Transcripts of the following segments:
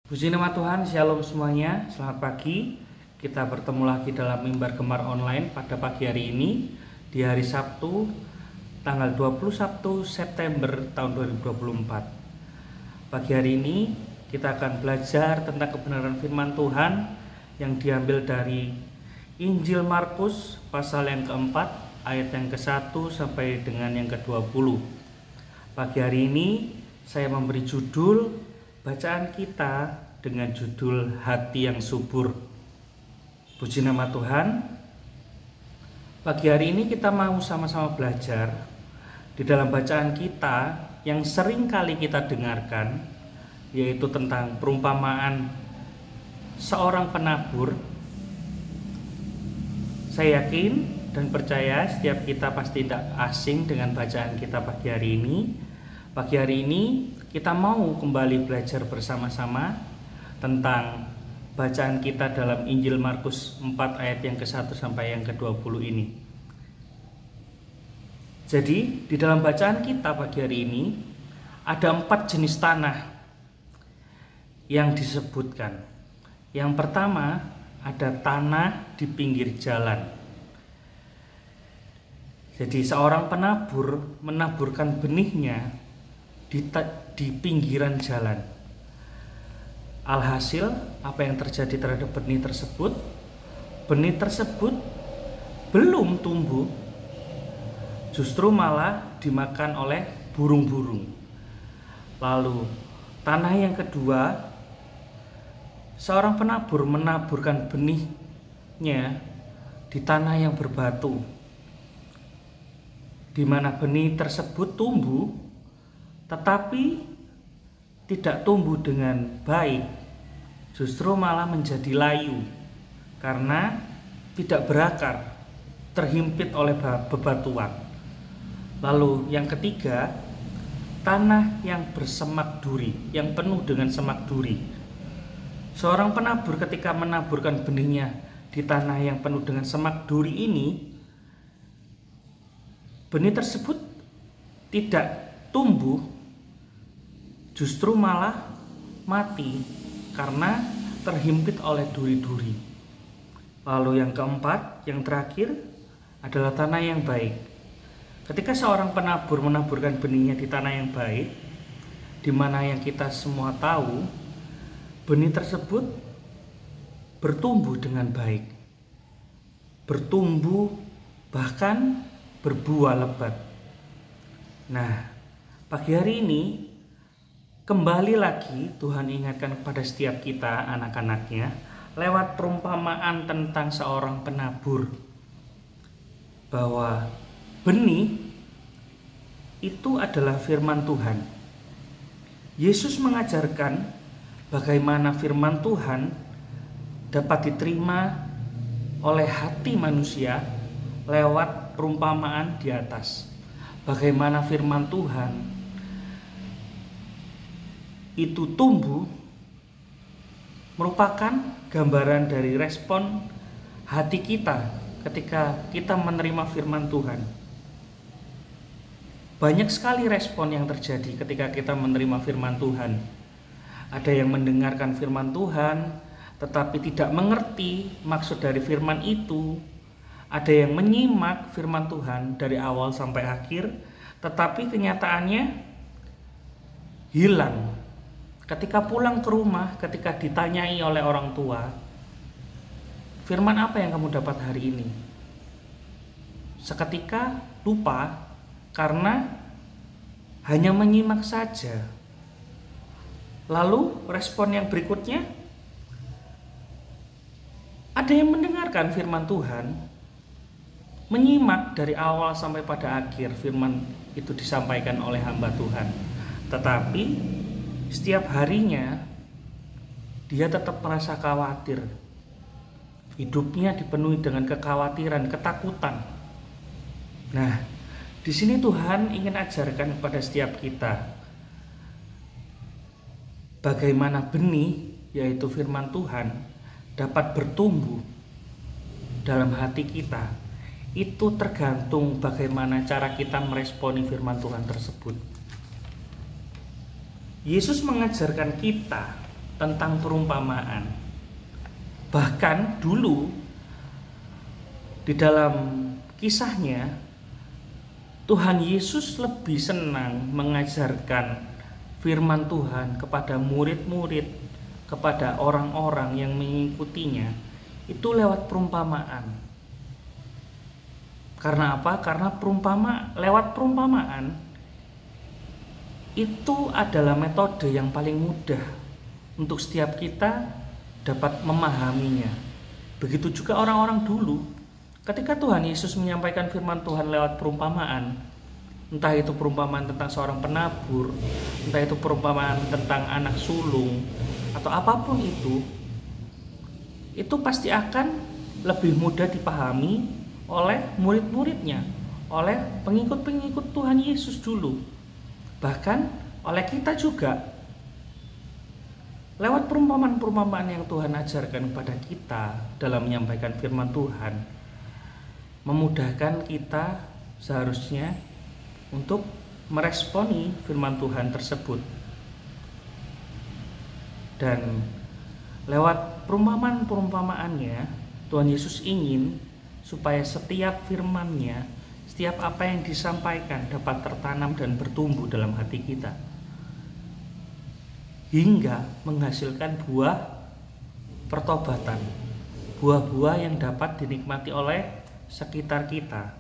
Puji nama Tuhan, Shalom semuanya, selamat pagi. Kita bertemu lagi dalam Mimbar Gemar Online pada pagi hari ini di hari Sabtu tanggal 21 September tahun 2024. Pagi hari ini kita akan belajar tentang kebenaran firman Tuhan yang diambil dari Injil Markus pasal yang keempat ayat yang ke-1 sampai dengan yang ke-20. Pagi hari ini saya memberi judul bacaan kita dengan judul Hati yang Subur. Puji nama Tuhan. Pagi hari ini kita mau sama-sama belajar di dalam bacaan kita yang sering kali kita dengarkan, yaitu tentang perumpamaan seorang penabur. Saya yakin dan percaya setiap kita pasti tidak asing dengan bacaan kita pagi hari ini. Pagi hari ini kita mau kembali belajar bersama-sama tentang bacaan kita dalam Injil Markus 4 ayat yang ke-1 sampai yang ke-20 ini. Jadi di dalam bacaan kita pagi hari ini ada 4 jenis tanah yang disebutkan. Yang pertama ada tanah di pinggir jalan. Jadi seorang penabur menaburkan benihnya di pinggiran jalan. Alhasil apa yang terjadi terhadap benih tersebut? Benih tersebut belum tumbuh, justru malah dimakan oleh burung-burung. Lalu tanah yang kedua, seorang penabur menaburkan benihnya di tanah yang berbatu, di mana benih tersebut tumbuh tetapi tidak tumbuh dengan baik, justru malah menjadi layu karena tidak berakar, terhimpit oleh bebatuan. Lalu yang ketiga, tanah yang bersemak duri, yang penuh dengan semak duri. Seorang penabur ketika menaburkan benihnya di tanah yang penuh dengan semak duri ini, benih tersebut tidak tumbuh, justru malah mati karena terhimpit oleh duri-duri. Lalu yang keempat, yang terakhir adalah tanah yang baik. Ketika seorang penabur menaburkan benihnya di tanah yang baik, di mana yang kita semua tahu, benih tersebut bertumbuh dengan baik, bertumbuh bahkan berbuah lebat. Nah, pagi hari ini kembali lagi Tuhan ingatkan kepada setiap kita anak-anaknya lewat perumpamaan tentang seorang penabur, bahwa benih itu adalah firman Tuhan. Yesus mengajarkan bagaimana firman Tuhan dapat diterima oleh hati manusia lewat perumpamaan di atas. Bagaimana firman Tuhan itu tumbuh merupakan gambaran dari respon hati kita ketika kita menerima firman Tuhan. Banyak sekali respon yang terjadi ketika kita menerima firman Tuhan. Ada yang mendengarkan firman Tuhan tetapi tidak mengerti maksud dari firman itu. Ada yang menyimak firman Tuhan dari awal sampai akhir tetapi kenyataannya hilang. Ketika pulang ke rumah, ketika ditanyai oleh orang tua, firman apa yang kamu dapat hari ini? Seketika lupa karena hanya menyimak saja. Lalu respon yang berikutnya, ada yang mendengarkan firman Tuhan, menyimak dari awal sampai pada akhir firman itu disampaikan oleh hamba Tuhan. Tetapi setiap harinya dia tetap merasa khawatir. Hidupnya dipenuhi dengan kekhawatiran, ketakutan. Nah, di sini Tuhan ingin ajarkan kepada setiap kita bagaimana benih, yaitu firman Tuhan, dapat bertumbuh dalam hati kita. Itu tergantung bagaimana cara kita meresponi firman Tuhan tersebut. Yesus mengajarkan kita tentang perumpamaan. Bahkan dulu di dalam kisahnya Tuhan Yesus lebih senang mengajarkan firman Tuhan kepada murid-murid, kepada orang-orang yang mengikutinya itu lewat perumpamaan. Karena apa? Karena lewat perumpamaan itu adalah metode yang paling mudah untuk setiap kita dapat memahaminya. Begitu juga orang-orang dulu, ketika Tuhan Yesus menyampaikan firman Tuhan lewat perumpamaan, entah itu perumpamaan tentang seorang penabur, entah itu perumpamaan tentang anak sulung, atau apapun itu pasti akan lebih mudah dipahami oleh murid-muridnya, oleh pengikut-pengikut Tuhan Yesus dulu, bahkan oleh kita juga. Lewat perumpamaan-perumpamaan yang Tuhan ajarkan kepada kita dalam menyampaikan firman Tuhan, memudahkan kita seharusnya untuk meresponi firman Tuhan tersebut. Dan lewat perumpamaan-perumpamaannya, Tuhan Yesus ingin supaya setiap firman-Nya, setiap apa yang disampaikan dapat tertanam dan bertumbuh dalam hati kita, hingga menghasilkan buah pertobatan, buah-buah yang dapat dinikmati oleh sekitar kita.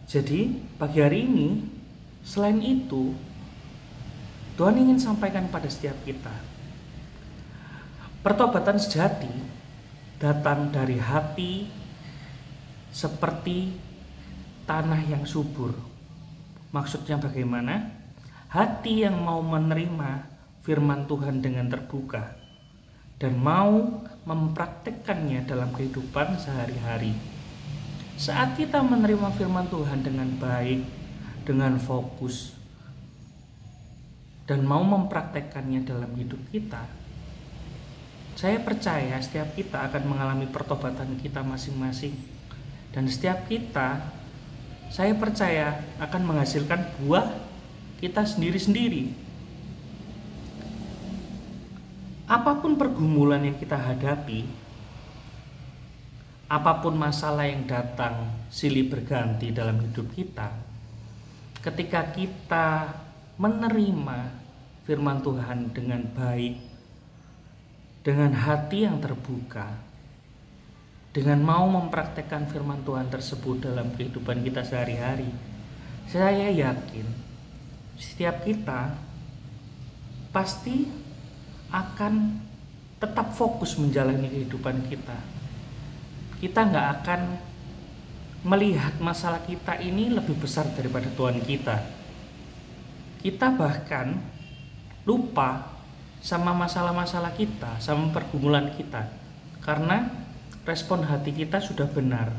Jadi pagi hari ini, selain itu, Tuhan ingin sampaikan pada setiap kita, pertobatan sejati datang dari hati seperti tanah yang subur. Maksudnya bagaimana? Hati yang mau menerima firman Tuhan dengan terbuka dan mau mempraktikkannya dalam kehidupan sehari-hari. Saat kita menerima firman Tuhan dengan baik, dengan fokus, dan mau mempraktekkannya dalam hidup kita, saya percaya setiap kita akan mengalami pertobatan kita masing-masing. Dan setiap kita, saya percaya, akan menghasilkan buah kita sendiri-sendiri. Apapun pergumulan yang kita hadapi, apapun masalah yang datang silih berganti dalam hidup kita, ketika kita menerima firman Tuhan dengan baik, dengan hati yang terbuka, dengan mau mempraktekkan firman Tuhan tersebut dalam kehidupan kita sehari-hari, saya yakin setiap kita pasti akan tetap fokus menjalani kehidupan kita. Kita nggak akan melihat masalah kita ini lebih besar daripada Tuhan kita. Kita bahkan lupa sama masalah-masalah kita, sama pergumulan kita, karena respon hati kita sudah benar.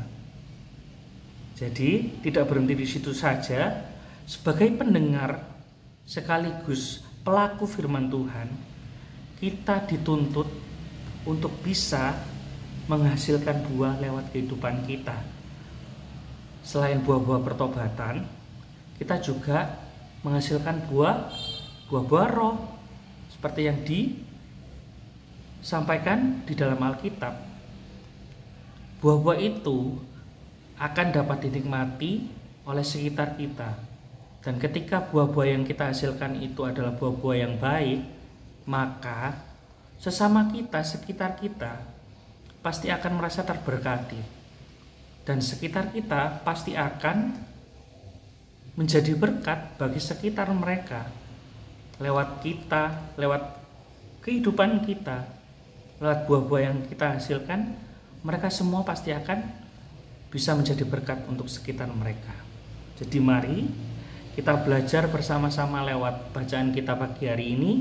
Jadi tidak berhenti di situ saja. Sebagai pendengar sekaligus pelaku firman Tuhan, kita dituntut untuk bisa menghasilkan buah lewat kehidupan kita. Selain buah-buah pertobatan, kita juga menghasilkan buah-buah roh seperti yang disampaikan di dalam Alkitab. Buah-buah itu akan dapat dinikmati oleh sekitar kita. Dan ketika buah-buah yang kita hasilkan itu adalah buah-buah yang baik, maka sesama kita, sekitar kita pasti akan merasa terberkati, dan sekitar kita pasti akan menjadi berkat bagi sekitar mereka lewat kita, lewat kehidupan kita, lewat buah-buah yang kita hasilkan. Mereka semua pasti akan bisa menjadi berkat untuk sekitar mereka. Jadi mari kita belajar bersama-sama lewat bacaan kita pagi hari ini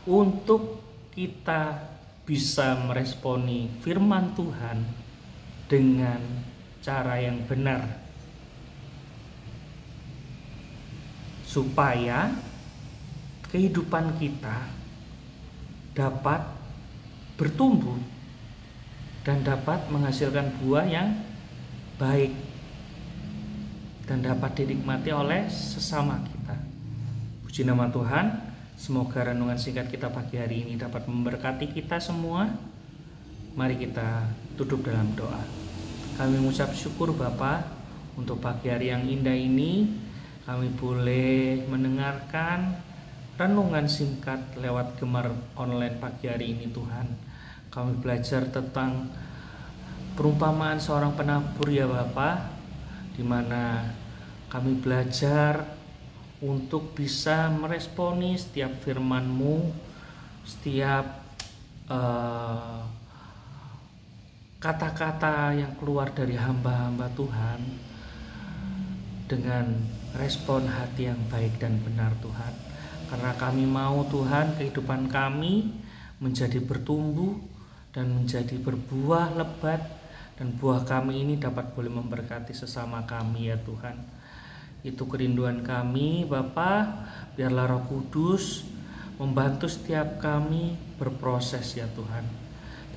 untuk kita bisa meresponi firman Tuhan dengan cara yang benar, supaya kehidupan kita dapat bertumbuh dan dapat menghasilkan buah yang baik dan dapat dinikmati oleh sesama kita. Puji nama Tuhan. Semoga renungan singkat kita pagi hari ini dapat memberkati kita semua. Mari kita duduk dalam doa. Kami mengucap syukur Bapa untuk pagi hari yang indah ini. Kami boleh mendengarkan renungan singkat lewat Gemar Online pagi hari ini Tuhan. Kami belajar tentang perumpamaan seorang penabur ya Bapa, di mana kami belajar untuk bisa meresponi setiap firman-Mu, setiap kata-kata yang keluar dari hamba-hamba Tuhan dengan respon hati yang baik dan benar Tuhan. Karena kami mau Tuhan kehidupan kami menjadi bertumbuh dan menjadi berbuah lebat, dan buah kami ini dapat boleh memberkati sesama kami ya Tuhan. Itu kerinduan kami Bapa, biarlah Roh Kudus membantu setiap kami berproses ya Tuhan.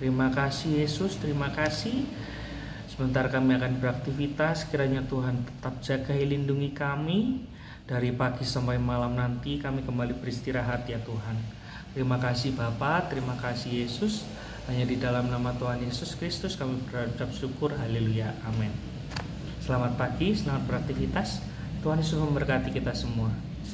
Terima kasih Yesus, terima kasih. Sebentar kami akan beraktivitas, kiranya Tuhan tetap jaga lindungi kami. Dari pagi sampai malam nanti kami kembali beristirahat ya Tuhan. Terima kasih Bapa, terima kasih Yesus. Hanya di dalam nama Tuhan Yesus Kristus kami berucap syukur, haleluya, amin. Selamat pagi, selamat beraktivitas. Tuhan Yesus memberkati kita semua.